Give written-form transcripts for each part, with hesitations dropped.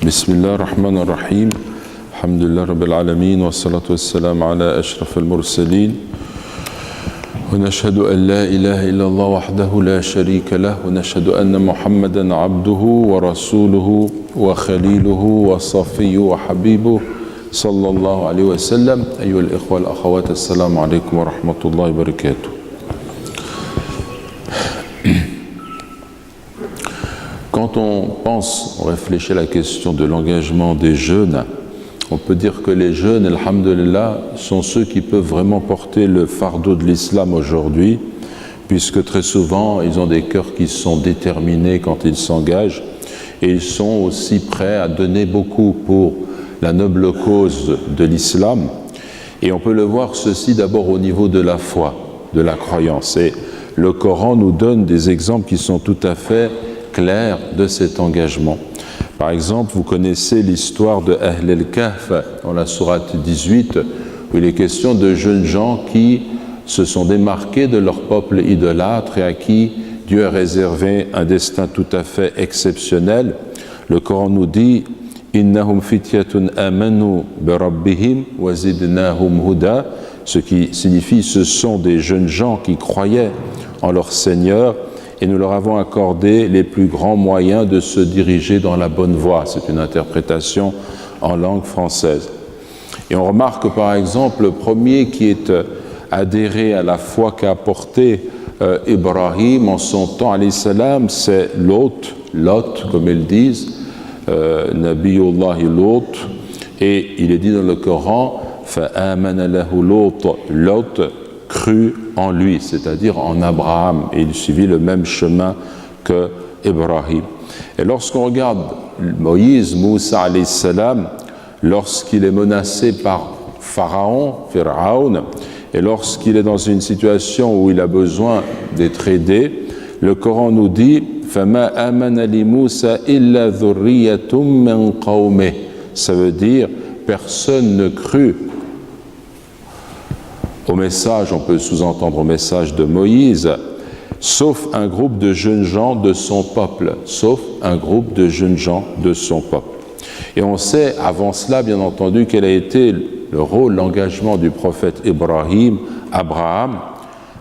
بسم الله الرحمن الرحيم الحمد لله رب العالمين والصلاة والسلام على أشرف المرسلين ونشهد أن لا إله إلا الله وحده لا شريك له ونشهد أن محمدا عبده ورسوله وخليله وصفيه وحبيبه صلى الله عليه وسلم. أيها الإخوة الأخوات السلام عليكم ورحمة الله وبركاته. Quand on réfléchit à la question de l'engagement des jeunes, on peut dire que les jeunes, alhamdulillah, sont ceux qui peuvent vraiment porter le fardeau de l'islam aujourd'hui, puisque très souvent, ils ont des cœurs qui sont déterminés quand ils s'engagent, et ils sont aussi prêts à donner beaucoup pour la noble cause de l'islam. Et on peut le voir ceci d'abord au niveau de la foi, de la croyance. Et le Coran nous donne des exemples qui sont tout à fait clair de cet engagement. Par exemple, vous connaissez l'histoire de Ahl al-Kahf dans la sourate 18, où il est question de jeunes gens qui se sont démarqués de leur peuple idolâtre et à qui Dieu a réservé un destin tout à fait exceptionnel. Le Coran nous dit « Innahum fityatun amanu bi rabbihim wa zidnahum huda » ce qui signifie « ce sont des jeunes gens qui croyaient en leur Seigneur » et nous leur avons accordé les plus grands moyens de se diriger dans la bonne voie. C'est une interprétation en langue française. Et on remarque par exemple le premier qui est adhéré à la foi qu'a apporté Ibrahim en son temps, alayhi salam, c'est Lot, comme ils disent, Nabiyullah Lot, et il est dit dans le Coran, فَآمَنَ لَهُ Lot crut en lui, c'est-à-dire en Abraham, et il suivit le même chemin que Ibrahim. Et lorsqu'on regarde Moïse, Moussa alayhi salam, lorsqu'il est menacé par Pharaon, et lorsqu'il est dans une situation où il a besoin d'être aidé, le Coran nous dit فَمَا آمَنَ لِمُوسَى إِلَّا ذُرِّيَّةٌ مِّن قَوْمِهِ. Ça veut dire personne ne crut au message, on peut sous-entendre au message de Moïse, sauf un groupe de jeunes gens de son peuple, Et on sait, avant cela, bien entendu, quel a été le rôle, l'engagement du prophète Abraham,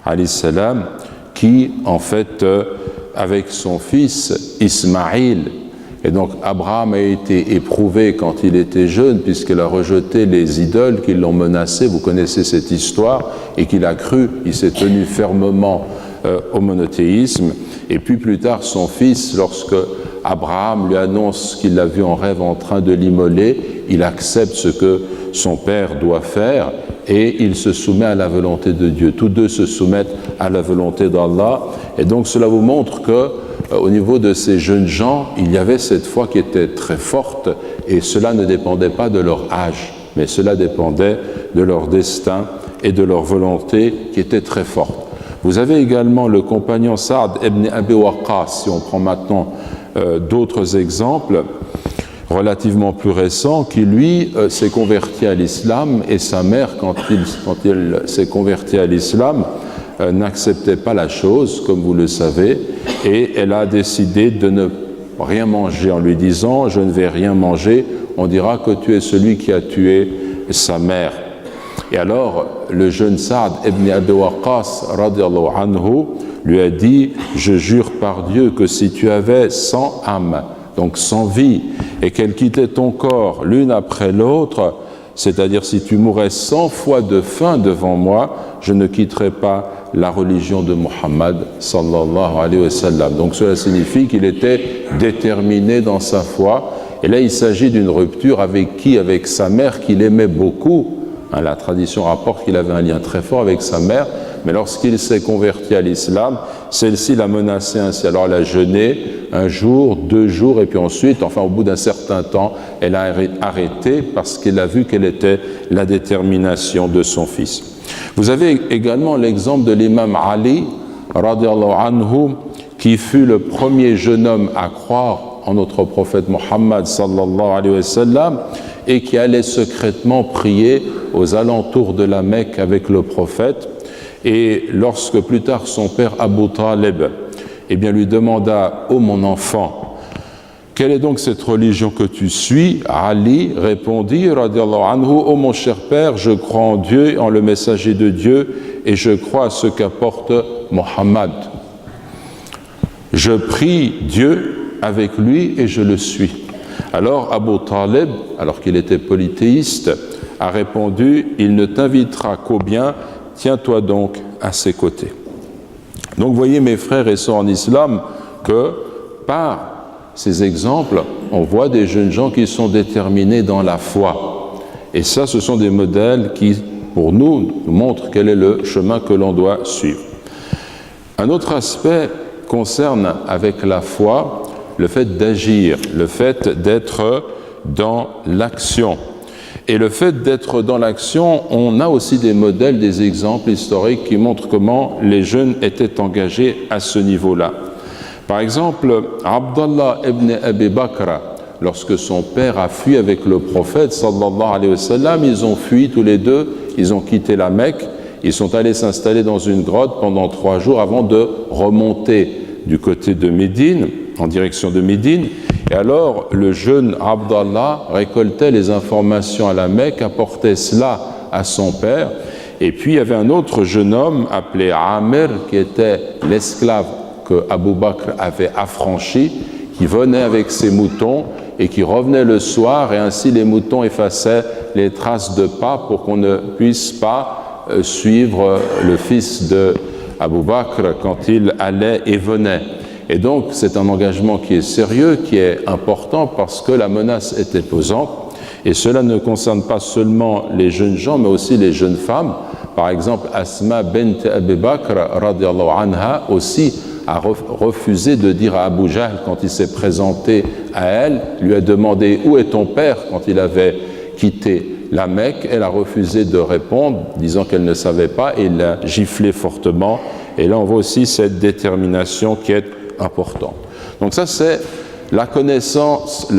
alayhi salam, qui, en fait, avec son fils Ismaïl, et donc Abraham a été éprouvé quand il était jeune puisqu'il a rejeté les idoles qui l'ont menacé, vous connaissez cette histoire, et qu'il a cru, il s'est tenu fermement au monothéisme. Et puis plus tard son fils, lorsque Abraham lui annonce qu'il l'a vu en rêve en train de l'immoler, il accepte ce que son père doit faire et il se soumet à la volonté de Dieu. Tous deux se soumettent à la volonté d'Allah, et donc cela vous montre que au niveau de ces jeunes gens, il y avait cette foi qui était très forte, et cela ne dépendait pas de leur âge, mais cela dépendait de leur destin et de leur volonté qui était très forte. Vous avez également le compagnon Saad ibn Abi Waqqas, si on prend maintenant d'autres exemples relativement plus récents, qui lui s'est converti à l'islam, et sa mère, quand il s'est converti à l'islam, n'acceptait pas la chose, comme vous le savez, et elle a décidé de ne rien manger en lui disant « je ne vais rien manger, on dira que tu es celui qui a tué sa mère ». Et alors le jeune Saad ibn Abi Waqqas radiallahu anhu lui a dit « je jure par Dieu que si tu avais 100 âmes, donc 100 vies, et qu'elles quittaient ton corps l'une après l'autre, c'est-à-dire si tu mourais 100 fois de faim devant moi, je ne quitterai pas la religion de Muhammad sallallahu alayhi wa sallam ». Donc cela signifie qu'il était déterminé dans sa foi, et là il s'agit d'une rupture avec qui? Avec sa mère qu'il aimait beaucoup. La tradition rapporte qu'il avait un lien très fort avec sa mère, mais lorsqu'il s'est converti à l'islam, celle-ci l'a menacé ainsi. Alors elle a jeûné un jour, 2 jours, et puis ensuite, enfin au bout d'un certain temps, elle a arrêté parce qu'elle a vu quelle était la détermination de son fils. Vous avez également l'exemple de l'imam Ali, radiallahu anhu, qui fut le premier jeune homme à croire en notre prophète Muhammad sallallahu alayhi wa sallam, et qui allait secrètement prier aux alentours de la Mecque avec le prophète. Et lorsque plus tard son père Abu Talib lui demanda « Oh mon enfant, quelle est donc cette religion que tu suis? Ali répondit, radiallahu anhu, ô mon cher père, je crois en Dieu, en le messager de Dieu, et je crois à ce qu'apporte Mohammed. Je prie Dieu avec lui et je le suis. Alors Abu Talib, alors qu'il était polythéiste, a répondu, il ne t'invitera qu'au bien, tiens-toi donc à ses côtés. Donc vous voyez mes frères et sœurs en islam que par ces exemples, on voit des jeunes gens qui sont déterminés dans la foi. Et ça, ce sont des modèles qui, pour nous montrent quel est le chemin que l'on doit suivre. Un autre aspect concerne avec la foi le fait d'agir, le fait d'être dans l'action. Et le fait d'être dans l'action, on a aussi des modèles, des exemples historiques qui montrent comment les jeunes étaient engagés à ce niveau-là. Par exemple, Abdallah ibn Abi Bakr, lorsque son père a fui avec le prophète, sallallahu alayhi wa sallam, ils ont fui tous les deux, ils ont quitté la Mecque, ils sont allés s'installer dans une grotte pendant 3 jours avant de remonter du côté de Médine, en direction de Médine. Et alors, le jeune Abdallah récoltait les informations à la Mecque, apportait cela à son père. Et puis, il y avait un autre jeune homme appelé Amir, qui était l'esclave que Abu Bakr avait affranchi, qui venait avec ses moutons et qui revenait le soir, et ainsi les moutons effaçaient les traces de pas pour qu'on ne puisse pas suivre le fils de Abu Bakr quand il allait et venait. Et donc c'est un engagement qui est sérieux, qui est important parce que la menace était pesante, et cela ne concerne pas seulement les jeunes gens mais aussi les jeunes femmes. Par exemple, Asma bint Abi Bakr radiallahu anha aussi a refusé de dire à Abu Jahl quand il s'est présenté à elle, lui a demandé où est ton père quand il avait quitté la Mecque. Elle a refusé de répondre, disant qu'elle ne savait pas, et il l'a giflé fortement. Et là on voit aussi cette détermination qui est importante. Donc ça c'est la connaissance,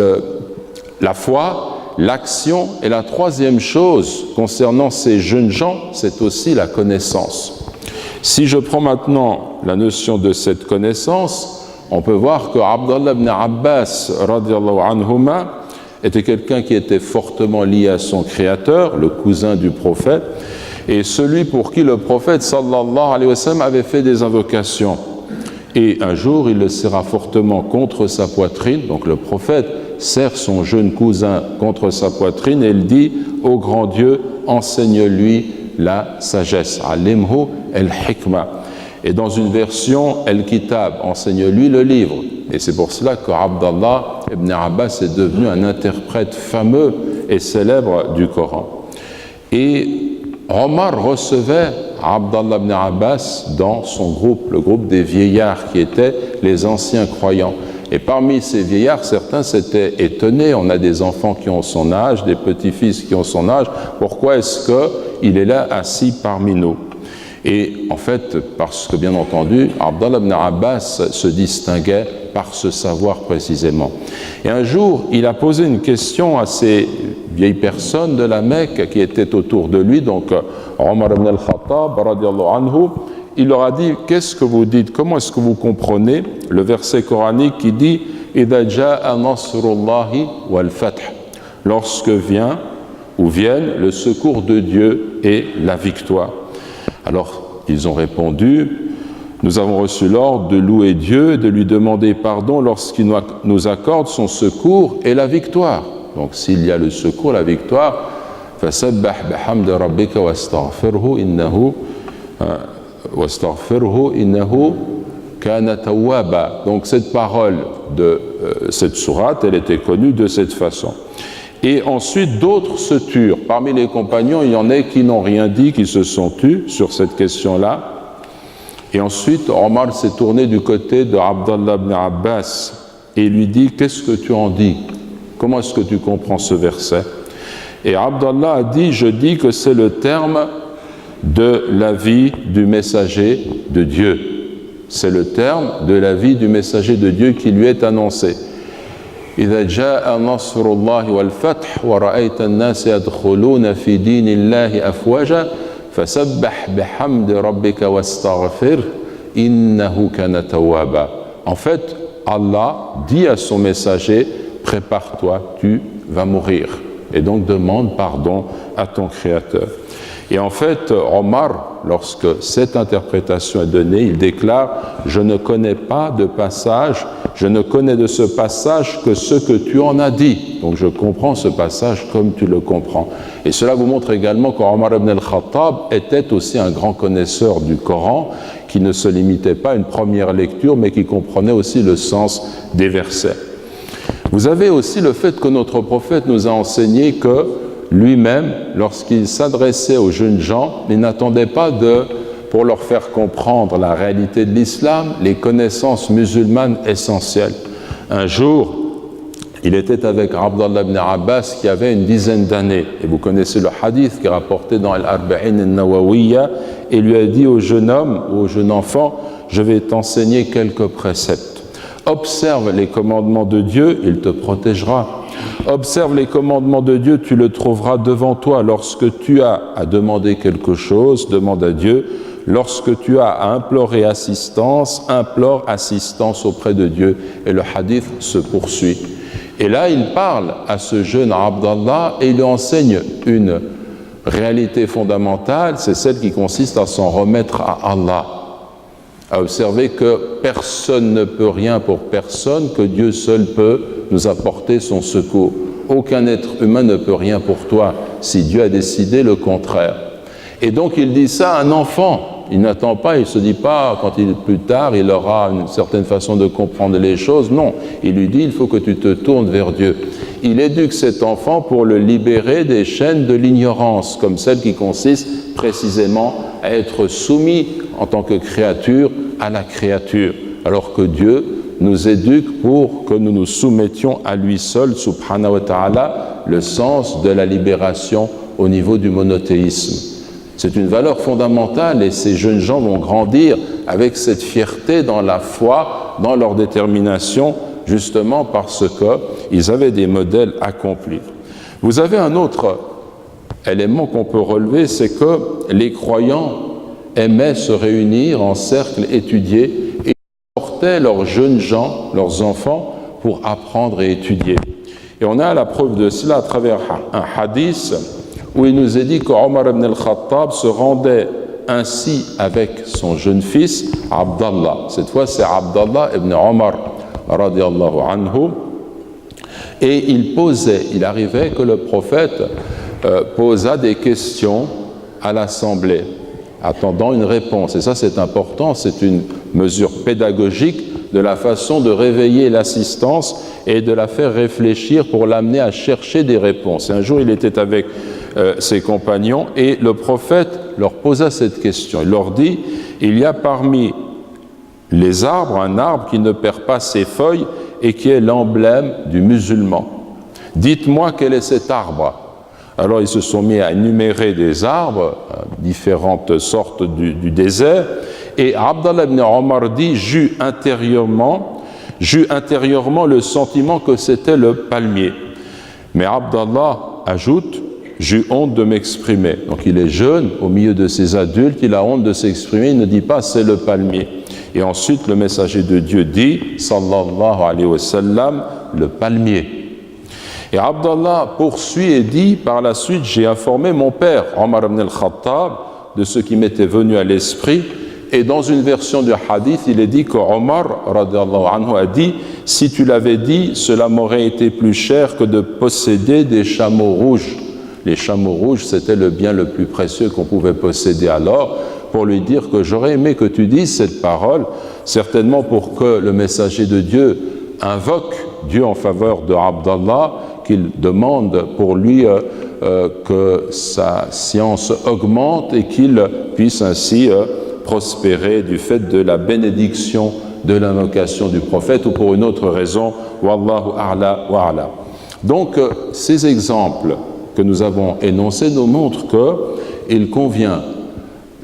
la foi, l'action, et la troisième chose concernant ces jeunes gens, c'est aussi la connaissance. Si je prends maintenant la notion de cette connaissance, on peut voir que Abdallah ibn Abbas radiallahu anhuma était quelqu'un qui était fortement lié à son créateur, le cousin du prophète, et celui pour qui le prophète sallallahu alayhi wa sallam avait fait des invocations. Et un jour, il le serra fortement contre sa poitrine, donc le prophète serre son jeune cousin contre sa poitrine et il dit « Ô grand Dieu, enseigne-lui la sagesse, alimhu el-hikma ». Et dans une version, el-kitab, enseigne-lui le livre. Et c'est pour cela que Abdallah ibn Abbas est devenu un interprète fameux et célèbre du Coran. Et Omar recevait Abdallah ibn Abbas dans son groupe, le groupe des vieillards qui étaient les anciens croyants. Et parmi ces vieillards, certains s'étaient étonnés. On a des enfants qui ont son âge, des petits-fils qui ont son âge. Pourquoi est-ce qu'il est là assis parmi nous? Et en fait, parce que bien entendu, Abdallah ibn Abbas se distinguait par ce savoir précisément. Et un jour, il a posé une question à ces vieilles personnes de la Mecque qui étaient autour de lui, donc Omar ibn al-Khattab, radiallahu anhu. Il leur a dit, qu'est-ce que vous dites, comment est-ce que vous comprenez le verset coranique qui dit « Idha ja'a nasrullahi wal fath » lorsque vient ou viennent le secours de Dieu et la victoire. Alors, ils ont répondu, nous avons reçu l'ordre de louer Dieu et de lui demander pardon lorsqu'il nous accorde son secours et la victoire. Donc, s'il y a le secours, la victoire, fasabbah bihamdi rabbika wastaghfirhu innahu kana tawwaba. Donc, cette parole de cette sourate, elle était connue de cette façon. Et ensuite, d'autres se turent. Parmi les compagnons, il y en a qui n'ont rien dit, qui se sont tus sur cette question-là. Et ensuite, Omar s'est tourné du côté de Abdallah ibn Abbas et lui dit « Qu'est-ce que tu en dis? Comment est-ce que tu comprends ce verset ?» Et Abdallah a dit « Je dis que c'est le terme de la vie du messager de Dieu. C'est le terme de la vie du messager de Dieu qui lui est annoncé. » إذا جاء نصر الله والفتح ورأيت الناس يدخلون في دين الله أفواجا فسبح بحمد ربك واستغفره إنه كان توابا. En fait, Allah dit à son messager, prépare-toi, tu vas mourir. Et donc demande pardon à ton Créateur. Et en fait, Omar, lorsque cette interprétation est donnée, il déclare « Je ne connais pas de passage, je ne connais de ce passage que ce que tu en as dit. » Donc je comprends ce passage comme tu le comprends. Et cela vous montre également qu'Omar ibn al-Khattab était aussi un grand connaisseur du Coran, qui ne se limitait pas à une première lecture, mais qui comprenait aussi le sens des versets. Vous avez aussi le fait que notre prophète nous a enseigné que lui-même, lorsqu'il s'adressait aux jeunes gens, il n'attendait pas pour leur faire comprendre la réalité de l'islam, les connaissances musulmanes essentielles. Un jour, il était avec Abdallah ibn Abbas qui avait une dizaine d'années. Et vous connaissez le hadith qui est rapporté dans Al-Arba'in al-Nawawiyya, et lui a dit au jeune homme, ou au jeune enfant, « Je vais t'enseigner quelques préceptes. Observe les commandements de Dieu, il te protégera. Observe les commandements de Dieu, tu le trouveras devant toi. Lorsque tu as à demander quelque chose, demande à Dieu. Lorsque tu as à implorer assistance, implore assistance auprès de Dieu. » Et le hadith se poursuit. Et là, il parle à ce jeune Abdallah et il lui enseigne une réalité fondamentale, c'est celle qui consiste à s'en remettre à Allah. À observer que personne ne peut rien pour personne, que Dieu seul peut nous apporter son secours. Aucun être humain ne peut rien pour toi si Dieu a décidé le contraire. Et donc il dit ça à un enfant. Il n'attend pas, il ne se dit pas, quand plus tard, il aura une certaine façon de comprendre les choses. Non, il lui dit, il faut que tu te tournes vers Dieu. Il éduque cet enfant pour le libérer des chaînes de l'ignorance, comme celle qui consiste précisément à être soumis en tant que créature à la créature, alors que Dieu nous éduque pour que nous nous soumettions à lui seul, subhanahu wa ta'ala, le sens de la libération au niveau du monothéisme. C'est une valeur fondamentale et ces jeunes gens vont grandir avec cette fierté dans la foi, dans leur détermination, justement parce qu'ils avaient des modèles accomplis. Vous avez un autre élément qu'on peut relever, c'est que les croyants aimaient se réunir en cercle, étudier, et portaient leurs jeunes gens, leurs enfants, pour apprendre et étudier. Et on a la preuve de cela à travers un hadith où il nous est dit qu'Omar ibn al-Khattab se rendait ainsi avec son jeune fils, Abdallah. Cette fois, c'est Abdallah ibn Omar, radiallahu anhu. Et il arrivait que le prophète posa des questions à l'assemblée, attendant une réponse. Et ça, c'est important, c'est une mesure pédagogique de la façon de réveiller l'assistance et de la faire réfléchir pour l'amener à chercher des réponses. Et un jour, il était avec ses compagnons et le prophète leur posa cette question. Il leur dit, il y a parmi les arbres un arbre qui ne perd pas ses feuilles et qui est l'emblème du musulman. Dites-moi quel est cet arbre. Alors ils se sont mis à énumérer des arbres, différentes sortes du désert, et Abdallah ibn Omar dit, j'eus intérieurement le sentiment que c'était le palmier. Mais Abdallah ajoute, j'ai honte de m'exprimer. Donc il est jeune, au milieu de ces adultes, il a honte de s'exprimer, il ne dit pas c'est le palmier. Et ensuite le messager de Dieu dit, sallallahu alayhi wa sallam, le palmier. Et Abdallah poursuit et dit, par la suite, j'ai informé mon père, Omar ibn al-Khattab, de ce qui m'était venu à l'esprit. Et dans une version du hadith, il est dit que Omar, radiallahu anhu, a dit, si tu l'avais dit, cela m'aurait été plus cher que de posséder des chameaux rouges. Les chameaux rouges, c'était le bien le plus précieux qu'on pouvait posséder alors, pour lui dire que j'aurais aimé que tu dises cette parole, certainement pour que le messager de Dieu invoque Dieu en faveur de Abdallah, qu'il demande pour lui que sa science augmente et qu'il puisse ainsi prospérer du fait de la bénédiction de l'invocation du prophète ou pour une autre raison, wallahu a'la wa a'la. Donc ces exemples que nous avons énoncés nous montrent qu'il convient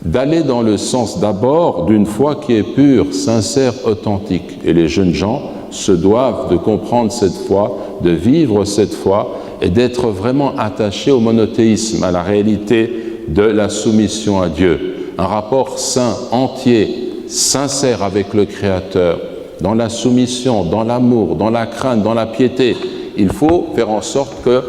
d'aller dans le sens d'abord d'une foi qui est pure, sincère, authentique. Et les jeunes gens se doivent de comprendre cette foi, de vivre cette foi et d'être vraiment attachés au monothéisme, à la réalité de la soumission à Dieu. Un rapport saint, entier, sincère avec le Créateur dans la soumission, dans l'amour, dans la crainte, dans la piété. Il faut faire en sorte que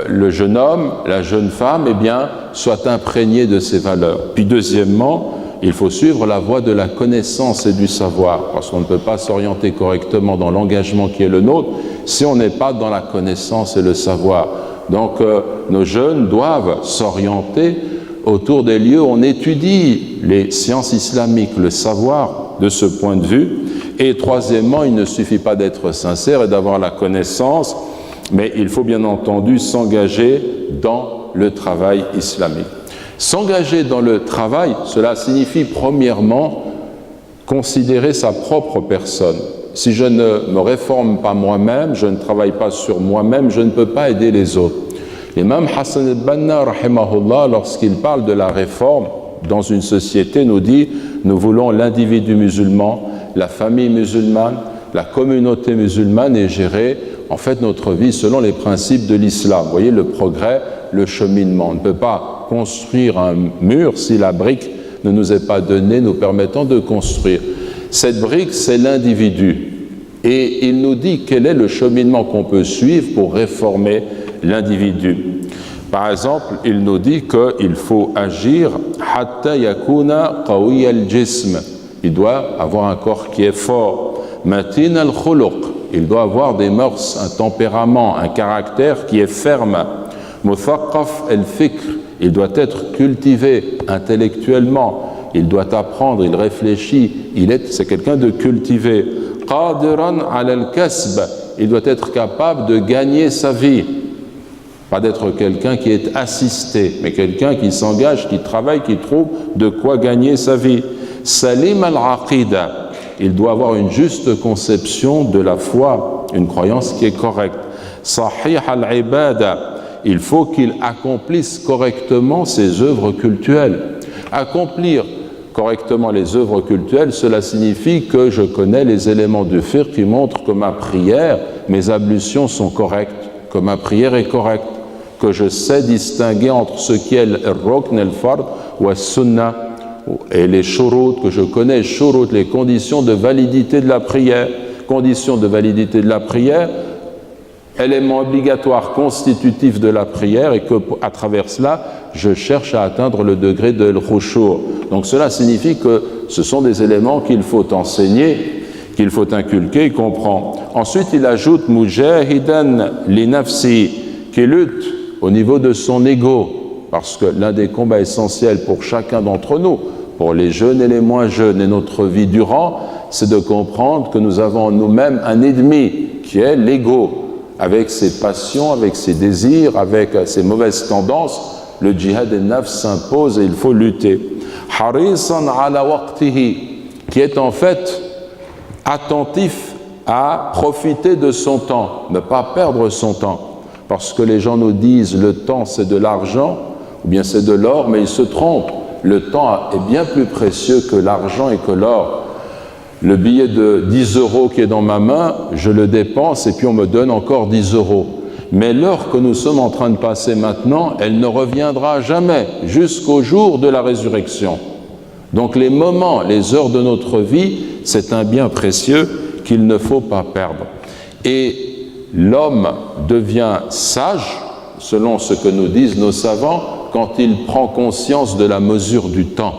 le jeune homme, la jeune femme, eh bien, soient imprégnés de ces valeurs. Puis deuxièmement, il faut suivre la voie de la connaissance et du savoir, parce qu'on ne peut pas s'orienter correctement dans l'engagement qui est le nôtre si on n'est pas dans la connaissance et le savoir. Donc nos jeunes doivent s'orienter autour des lieux où on étudie les sciences islamiques, le savoir de ce point de vue. Et troisièmement, il ne suffit pas d'être sincère et d'avoir la connaissance, mais il faut bien entendu s'engager dans le travail islamique. S'engager dans le travail, cela signifie premièrement considérer sa propre personne. Si je ne me réforme pas moi-même, je ne travaille pas sur moi-même, je ne peux pas aider les autres. L'imam Hassan al-Banna, rahimahullah, lorsqu'il parle de la réforme dans une société, nous dit « Nous voulons l'individu musulman, la famille musulmane, la communauté musulmane et gérer en fait notre vie selon les principes de l'islam. » Vous voyez le progrès, le cheminement. On ne peut pas construire un mur si la brique ne nous est pas donnée nous permettant de construire. Cette brique, c'est l'individu. Et il nous dit quel est le cheminement qu'on peut suivre pour réformer l'individu. Par exemple, il nous dit qu'il faut agir « hatta yakuna qawiya al-jism ». Il doit avoir un corps qui est fort. « matin al-khuluq ». Il doit avoir des mœurs, un tempérament, un caractère qui est ferme. « muthaqqaf al-fikr ». Il doit être cultivé intellectuellement. Il doit apprendre, il réfléchit, c'est quelqu'un de cultivé. « qadiran ala al-kasb ». Il doit être capable de gagner sa vie. Pas d'être quelqu'un qui est assisté, mais quelqu'un qui s'engage, qui travaille, qui trouve de quoi gagner sa vie. Salim al-aqida, il doit avoir une juste conception de la foi, une croyance qui est correcte. Sahih al-ibada, il faut qu'il accomplisse correctement ses œuvres cultuelles. Accomplir correctement les œuvres cultuelles, cela signifie que je connais les éléments du fiqh qui montrent que ma prière, mes ablutions sont correctes, que ma prière est correcte, que je sais distinguer entre ce qui est le rukn, le fard, ou le sunnah, et les shurut, que je connais les conditions de validité de la prière. Conditions de validité de la prière, élément obligatoire constitutif de la prière, et qu'à travers cela, je cherche à atteindre le degré de l'khushu'. Donc cela signifie que ce sont des éléments qu'il faut enseigner, qu'il faut inculquer et comprendre. Ensuite, il ajoute « mujahidan li nafsi » qui lutte au niveau de son ego, parce que l'un des combats essentiels pour chacun d'entre nous, pour les jeunes et les moins jeunes et notre vie durant, c'est de comprendre que nous avons en nous-mêmes un ennemi qui est l'ego, avec ses passions, avec ses désirs, avec ses mauvaises tendances. Le djihad al-nafs s'impose et il faut lutter. Harisan ala waqtihi, qui est en fait attentif à profiter de son temps, ne pas perdre son temps. Parce que les gens nous disent le temps c'est de l'argent, ou bien c'est de l'or, mais ils se trompent. Le temps est bien plus précieux que l'argent et que l'or. Le billet de 10 € qui est dans ma main, je le dépense et puis on me donne encore 10 €. Mais l'heure que nous sommes en train de passer maintenant, elle ne reviendra jamais jusqu'au jour de la résurrection. Donc les moments, les heures de notre vie, c'est un bien précieux qu'il ne faut pas perdre. Et l'homme devient sage, selon ce que nous disent nos savants, quand il prend conscience de la mesure du temps.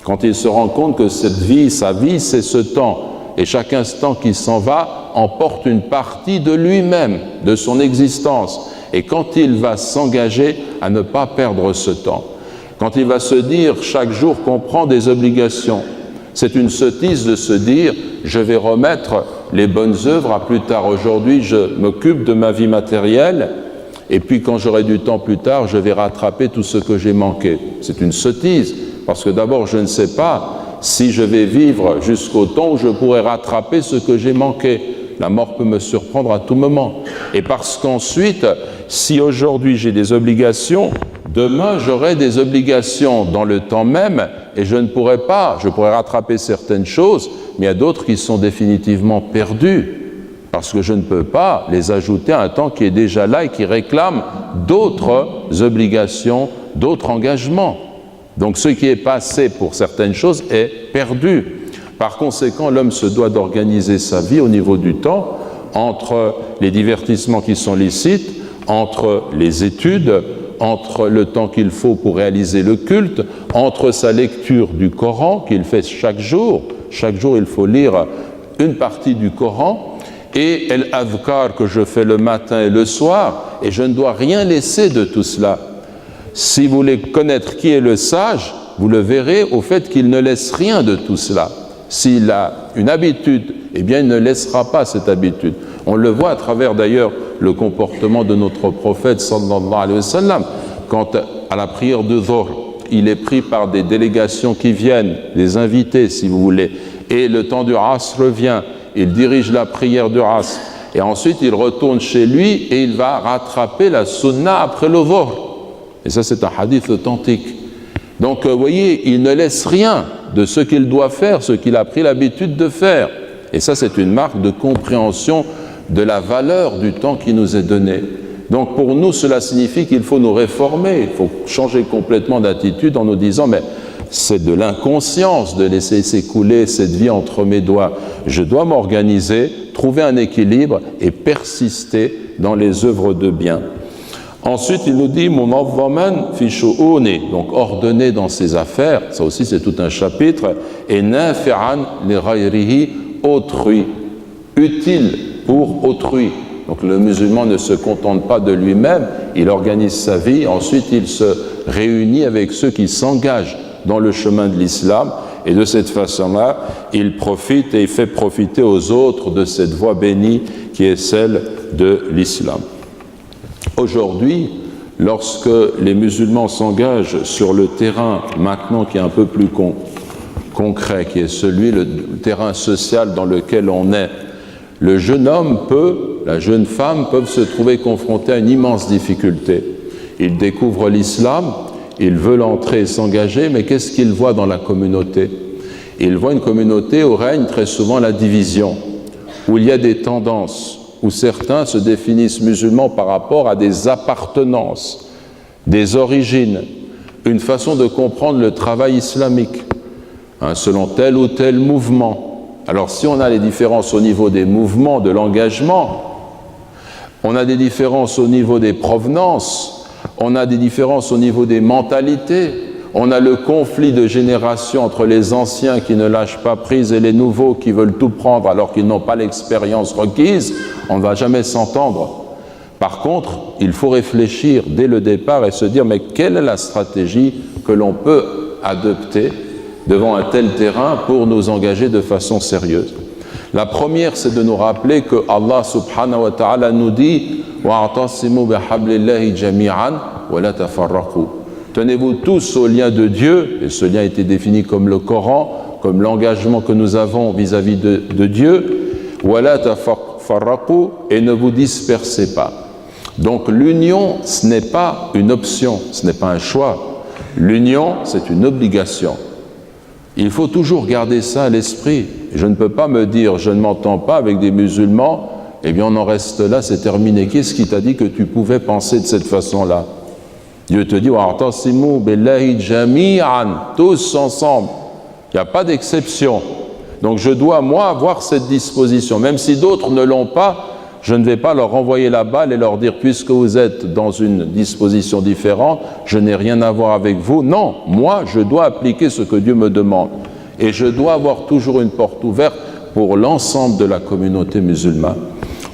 Quand il se rend compte que cette vie, sa vie, c'est ce temps. Et chaque instant qui s'en va emporte une partie de lui-même, de son existence. Et quand il va s'engager à ne pas perdre ce temps, quand il va se dire chaque jour qu'on prend des obligations, c'est une sottise de se dire « je vais remettre les bonnes œuvres à plus tard. Aujourd'hui, je m'occupe de ma vie matérielle et puis quand j'aurai du temps plus tard, je vais rattraper tout ce que j'ai manqué. » C'est une sottise, parce que d'abord, je ne sais pas si je vais vivre jusqu'au temps où je pourrai rattraper ce que j'ai manqué. La mort peut me surprendre à tout moment. Et parce qu'ensuite, si aujourd'hui j'ai des obligations, demain j'aurai des obligations dans le temps même et je ne pourrai pas, je pourrais rattraper certaines choses, mais il y a d'autres qui sont définitivement perdues parce que je ne peux pas les ajouter à un temps qui est déjà là et qui réclame d'autres obligations, d'autres engagements. Donc ce qui est passé pour certaines choses est perdu. Par conséquent, l'homme se doit d'organiser sa vie au niveau du temps, entre les divertissements qui sont licites, entre les études, entre le temps qu'il faut pour réaliser le culte, entre sa lecture du Coran qu'il fait chaque jour. Chaque jour, il faut lire une partie du Coran, et l'adhkar que je fais le matin et le soir, et je ne dois rien laisser de tout cela. Si vous voulez connaître qui est le sage, vous le verrez au fait qu'il ne laisse rien de tout cela. S'il a une habitude, eh bien il ne laissera pas cette habitude. On le voit à travers d'ailleurs le comportement de notre prophète sallallahu alayhi wa sallam. Quand à la prière de Dhuhr, il est pris par des délégations qui viennent, des invités si vous voulez, et le temps du Asr revient, il dirige la prière du Asr, et ensuite il retourne chez lui et il va rattraper la sunna après le Dhuhr. Et ça c'est un hadith authentique. Donc vous voyez, il ne laisse rien de ce qu'il doit faire, ce qu'il a pris l'habitude de faire. Et ça c'est une marque de compréhension de la valeur du temps qui nous est donné. Donc pour nous, cela signifie qu'il faut nous réformer, il faut changer complètement d'attitude en nous disant « mais c'est de l'inconscience de laisser s'écouler cette vie entre mes doigts. Je dois m'organiser, trouver un équilibre et persister dans les œuvres de bien. » Ensuite, il nous dit « munazzaman fi shu'uni », donc ordonné dans ses affaires, ça aussi c'est tout un chapitre, et « nafi'an li ghayrihi », autrui, utile pour autrui. Donc le musulman ne se contente pas de lui-même, il organise sa vie, ensuite il se réunit avec ceux qui s'engagent dans le chemin de l'islam, et de cette façon-là, il profite et il fait profiter aux autres de cette voie bénie qui est celle de l'islam. Aujourd'hui, lorsque les musulmans s'engagent sur le terrain maintenant qui est un peu plus concret, qui est celui, le terrain social dans lequel on est, le jeune homme la jeune femme peuvent se trouver confrontés à une immense difficulté. Ils découvrent l'islam, ils veulent entrer et s'engager, mais qu'est-ce qu'ils voient dans la communauté? Ils voient une communauté où règne très souvent la division, où il y a des tendances, où certains se définissent musulmans par rapport à des appartenances, des origines, une façon de comprendre le travail islamique, selon tel ou tel mouvement. Alors si on a les différences au niveau des mouvements, de l'engagement, on a des différences au niveau des provenances, on a des différences au niveau des mentalités, on a le conflit de génération entre les anciens qui ne lâchent pas prise et les nouveaux qui veulent tout prendre alors qu'ils n'ont pas l'expérience requise, on ne va jamais s'entendre. Par contre, il faut réfléchir dès le départ et se dire mais quelle est la stratégie que l'on peut adopter devant un tel terrain pour nous engager de façon sérieuse. La première, c'est de nous rappeler que Allah subhanahu wa ta'ala nous dit « Wa'atasimu bihablillahi jami'an wa la tafarraqu » Tenez-vous tous au lien de Dieu, et ce lien a été défini comme le Coran, comme l'engagement que nous avons vis-à-vis de Dieu, « wa la tafarraqu » et ne vous dispersez pas. Donc l'union, ce n'est pas une option, ce n'est pas un choix. L'union, c'est une obligation. Il faut toujours garder ça à l'esprit. Je ne peux pas me dire, je ne m'entends pas avec des musulmans, eh bien on en reste là, c'est terminé. Qu'est-ce qui t'a dit que tu pouvais penser de cette façon-là? Dieu te dit, wa'tasimu billahi jami'an, tous ensemble. Il n'y a pas d'exception. Donc je dois, moi, avoir cette disposition. Même si d'autres ne l'ont pas, je ne vais pas leur renvoyer la balle et leur dire, puisque vous êtes dans une disposition différente, je n'ai rien à voir avec vous. Non, moi, je dois appliquer ce que Dieu me demande. Et je dois avoir toujours une porte ouverte pour l'ensemble de la communauté musulmane.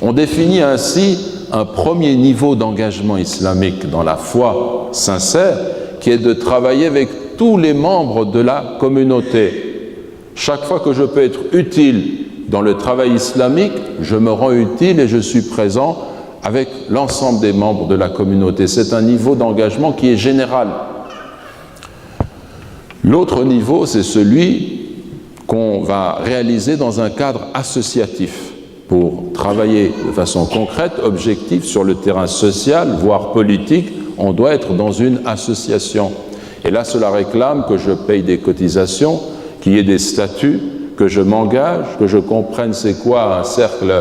On définit ainsi un premier niveau d'engagement islamique dans la foi sincère, qui est de travailler avec tous les membres de la communauté. Chaque fois que je peux être utile dans le travail islamique, je me rends utile et je suis présent avec l'ensemble des membres de la communauté. C'est un niveau d'engagement qui est général. L'autre niveau, c'est celui qu'on va réaliser dans un cadre associatif pour travailler de façon concrète, objective sur le terrain social, voire politique. On doit être dans une association. Et là, cela réclame que je paye des cotisations, qu'il y ait des statuts, que je m'engage, que je comprenne c'est quoi un cercle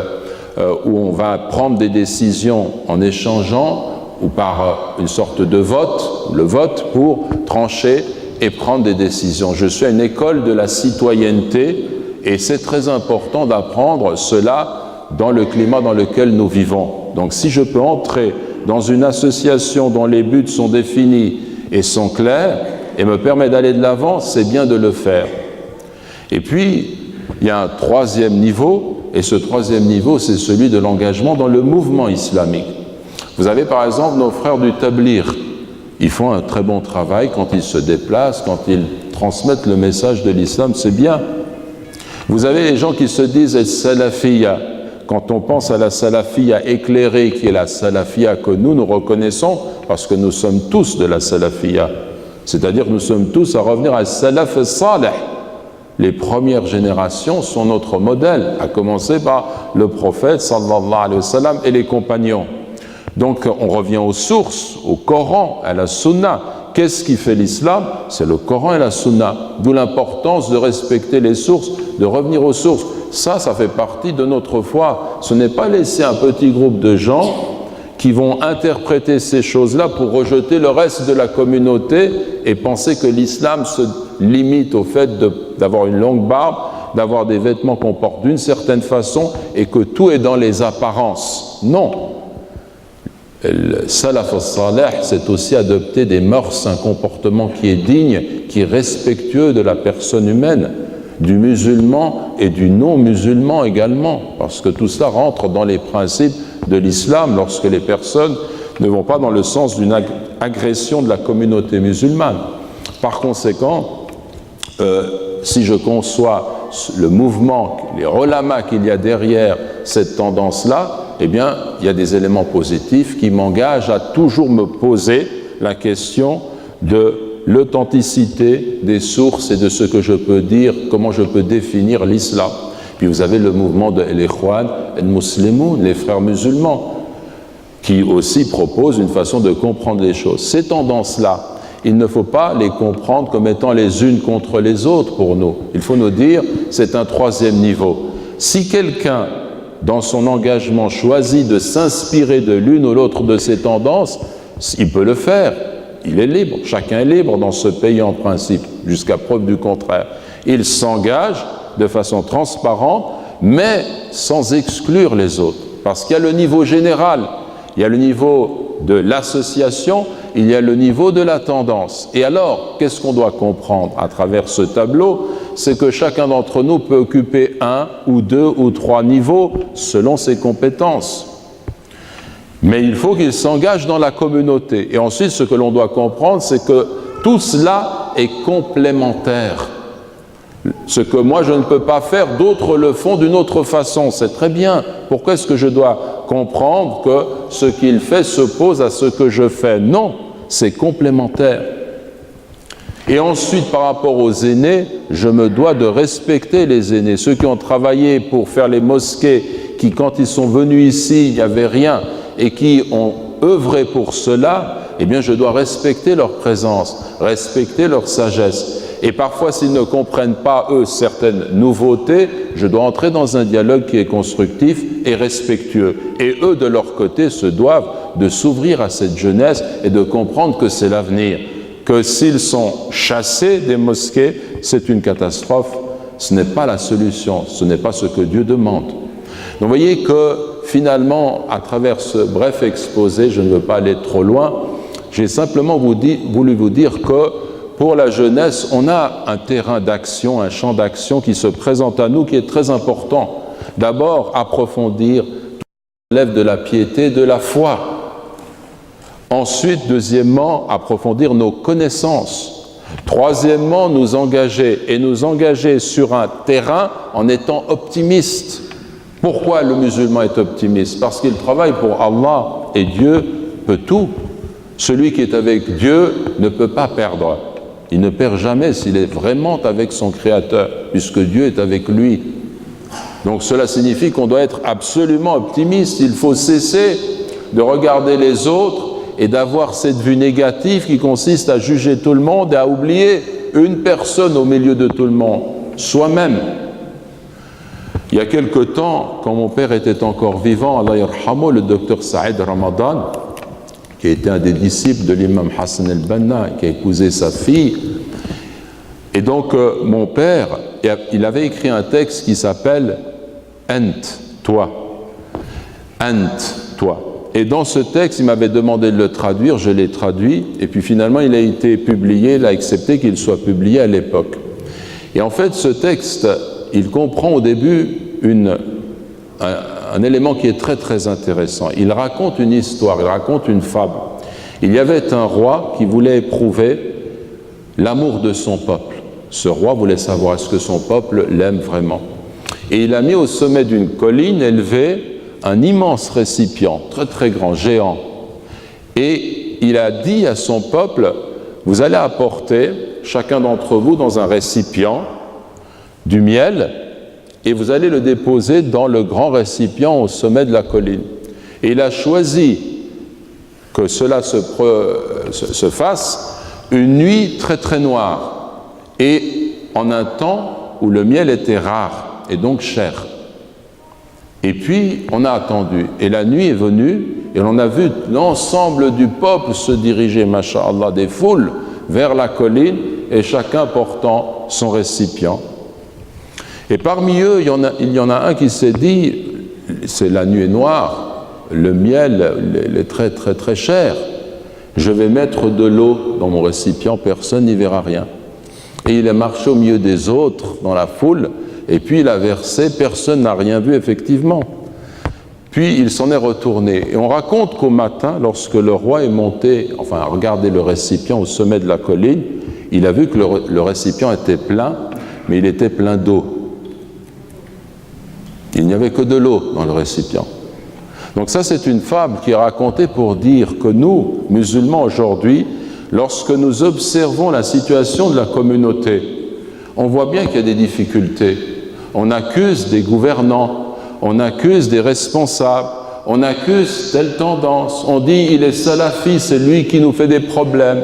où on va prendre des décisions en échangeant ou par une sorte de vote, le vote pour trancher et prendre des décisions. Je suis à une école de la citoyenneté Et c'est très important d'apprendre cela dans le climat dans lequel nous vivons. Donc si je peux entrer dans une association dont les buts sont définis et sont clairs et me permet d'aller de l'avant, c'est bien de le faire. Et puis, il y a un troisième niveau, et ce troisième niveau, c'est celui de l'engagement dans le mouvement islamique. Vous avez par exemple nos frères du Tabligh. Ils font un très bon travail quand ils se déplacent, quand ils transmettent le message de l'islam, c'est bien. Vous avez les gens qui se disent être salafiyya. Quand on pense à la salafiyya éclairée, qui est la salafiyya que nous reconnaissons, parce que nous sommes tous de la salafiyya, c'est-à-dire nous sommes tous à revenir à salaf salih. Les premières générations sont notre modèle, à commencer par le prophète sallallahu alayhi wa sallam et les compagnons. Donc on revient aux sources, au Coran, à la Sunna. Qu'est-ce qui fait l'islam? C'est le Coran et la Sunna. D'où l'importance de respecter les sources, de revenir aux sources. Ça fait partie de notre foi. Ce n'est pas laisser un petit groupe de gens qui vont interpréter ces choses-là pour rejeter le reste de la communauté et penser que l'islam se limite au fait d'avoir une longue barbe, d'avoir des vêtements qu'on porte d'une certaine façon et que tout est dans les apparences. Non. Le salaf al-salih, c'est aussi adopter des mœurs, un comportement qui est digne, qui est respectueux de la personne humaine, du musulman et du non-musulman également, parce que tout ça rentre dans les principes de l'islam lorsque les personnes ne vont pas dans le sens d'une agression de la communauté musulmane. Par conséquent, si je conçois le mouvement, les ulama qu'il y a derrière cette tendance-là, eh bien, il y a des éléments positifs qui m'engagent à toujours me poser la question de l'authenticité des sources et de ce que je peux dire, comment je peux définir l'islam. Puis vous avez le mouvement de l'Ikhwan al-Muslimun, les frères musulmans, qui aussi proposent une façon de comprendre les choses. Ces tendances-là, il ne faut pas les comprendre comme étant les unes contre les autres pour nous. Il faut nous dire, c'est un troisième niveau. Si quelqu'un, dans son engagement, choisit de s'inspirer de l'une ou l'autre de ces tendances, il peut le faire. Il est libre. Chacun est libre dans ce pays en principe, jusqu'à preuve du contraire. Il s'engage de façon transparente, mais sans exclure les autres. Parce qu'il y a le niveau général, il y a le niveau de l'association, il y a le niveau de la tendance. Et alors, qu'est-ce qu'on doit comprendre à travers ce tableau? C'est que chacun d'entre nous peut occuper un ou deux ou trois niveaux selon ses compétences. Mais il faut qu'il s'engage dans la communauté. Et ensuite, ce que l'on doit comprendre, c'est que tout cela est complémentaire. Ce que moi je ne peux pas faire, d'autres le font d'une autre façon. C'est très bien. Pourquoi est-ce que je dois comprendre que ce qu'il fait s'oppose à ce que je fais? Non, c'est complémentaire. Et ensuite, par rapport aux aînés, je me dois de respecter les aînés. Ceux qui ont travaillé pour faire les mosquées, qui quand ils sont venus ici, il n'y avait rien, et qui ont œuvré pour cela, eh bien je dois respecter leur présence, respecter leur sagesse. Et parfois, s'ils ne comprennent pas, eux, certaines nouveautés, je dois entrer dans un dialogue qui est constructif et respectueux. Et eux, de leur côté, se doivent de s'ouvrir à cette jeunesse et de comprendre que c'est l'avenir. Que s'ils sont chassés des mosquées, c'est une catastrophe. Ce n'est pas la solution, ce n'est pas ce que Dieu demande. Donc vous voyez que finalement, à travers ce bref exposé, je ne veux pas aller trop loin, j'ai simplement voulu vous dire que pour la jeunesse, on a un terrain d'action, un champ d'action qui se présente à nous qui est très important. D'abord, approfondir tout ce qui relève de la piété, de la foi. Ensuite, deuxièmement, approfondir nos connaissances. Troisièmement, nous engager sur un terrain en étant optimiste. Pourquoi le musulman est optimiste? Parce qu'il travaille pour Allah et Dieu peut tout. Celui qui est avec Dieu ne peut pas perdre. Il ne perd jamais s'il est vraiment avec son Créateur, puisque Dieu est avec lui. Donc cela signifie qu'on doit être absolument optimiste. Il faut cesser de regarder les autres et d'avoir cette vue négative qui consiste à juger tout le monde et à oublier une personne au milieu de tout le monde, soi-même. Il y a quelque temps, quand mon père était encore vivant, Allah yarhamu, le docteur Saïd Ramadan, qui a été un des disciples de l'imam Hassan al-Banna, qui a épousé sa fille. Et donc, mon père il avait écrit un texte qui s'appelle « Ent », toi. « Ent », toi. Et dans ce texte, il m'avait demandé de le traduire, je l'ai traduit, et puis finalement il a été publié, il a accepté qu'il soit publié à l'époque. Et en fait, ce texte, il comprend au début un élément qui est très très intéressant. Il raconte une histoire, il raconte une fable. Il y avait un roi qui voulait éprouver l'amour de son peuple. Ce roi voulait savoir est-ce que son peuple l'aime vraiment. Et il a mis au sommet d'une colline élevée un immense récipient, très très grand, géant. Et il a dit à son peuple, vous allez apporter, chacun d'entre vous, dans un récipient, du miel, et vous allez le déposer dans le grand récipient au sommet de la colline. Et il a choisi que cela se fasse une nuit très très noire, et en un temps où le miel était rare, et donc cher. Et puis, on a attendu. Et la nuit est venue, et on a vu l'ensemble du peuple se diriger, masha'Allah, des foules, vers la colline, et chacun portant son récipient. Et parmi eux, il y en a un qui s'est dit, c'est la nuit est noire, le miel est très très très cher, je vais mettre de l'eau dans mon récipient, personne n'y verra rien. Et il est marché au milieu des autres, dans la foule, et puis il a versé, personne n'a rien vu effectivement. Puis il s'en est retourné. Et on raconte qu'au matin, lorsque le roi est monté, enfin a regardé le récipient au sommet de la colline, il a vu que le récipient était plein, mais il était plein d'eau. Il n'y avait que de l'eau dans le récipient. Donc ça, c'est une fable qui est racontée pour dire que nous, musulmans aujourd'hui, lorsque nous observons la situation de la communauté, on voit bien qu'il y a des difficultés. On accuse des gouvernants, on accuse des responsables, on accuse telle tendance, on dit il est salafi, c'est lui qui nous fait des problèmes.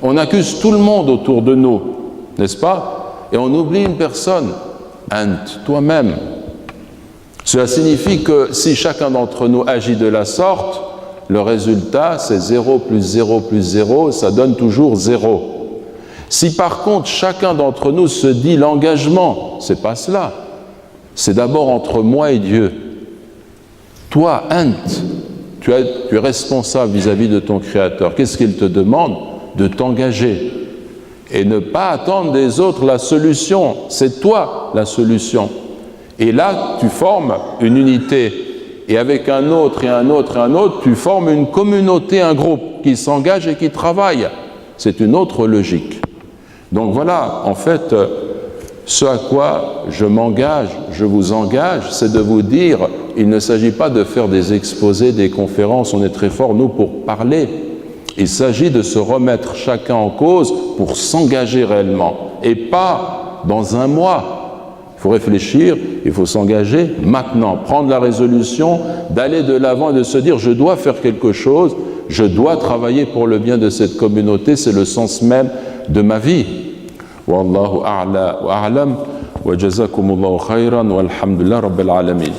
On accuse tout le monde autour de nous, n'est-ce pas? Et on oublie une personne, toi-même. Cela signifie que si chacun d'entre nous agit de la sorte, le résultat c'est 0 plus 0 plus 0, ça donne toujours 0. Si par contre chacun d'entre nous se dit l'engagement, c'est pas cela. C'est d'abord entre moi et Dieu. Toi, tu es responsable vis-à-vis de ton Créateur. Qu'est-ce qu'il te demande? De t'engager et ne pas attendre des autres la solution. C'est toi la solution. Et là, tu formes une unité. Et avec un autre et un autre et un autre, tu formes une communauté, un groupe qui s'engage et qui travaille. C'est une autre logique. Donc voilà, en fait, ce à quoi je m'engage, je vous engage, c'est de vous dire, il ne s'agit pas de faire des exposés, des conférences, on est très forts, nous, pour parler. Il s'agit de se remettre chacun en cause pour s'engager réellement, et pas dans un mois. Il faut réfléchir, il faut s'engager maintenant, prendre la résolution d'aller de l'avant et de se dire, je dois faire quelque chose, je dois travailler pour le bien de cette communauté, c'est le sens même de ma vie. Wallahu a'la wa a'lam wa jazakumullahu khayran walhamdulillah rabbil alamin.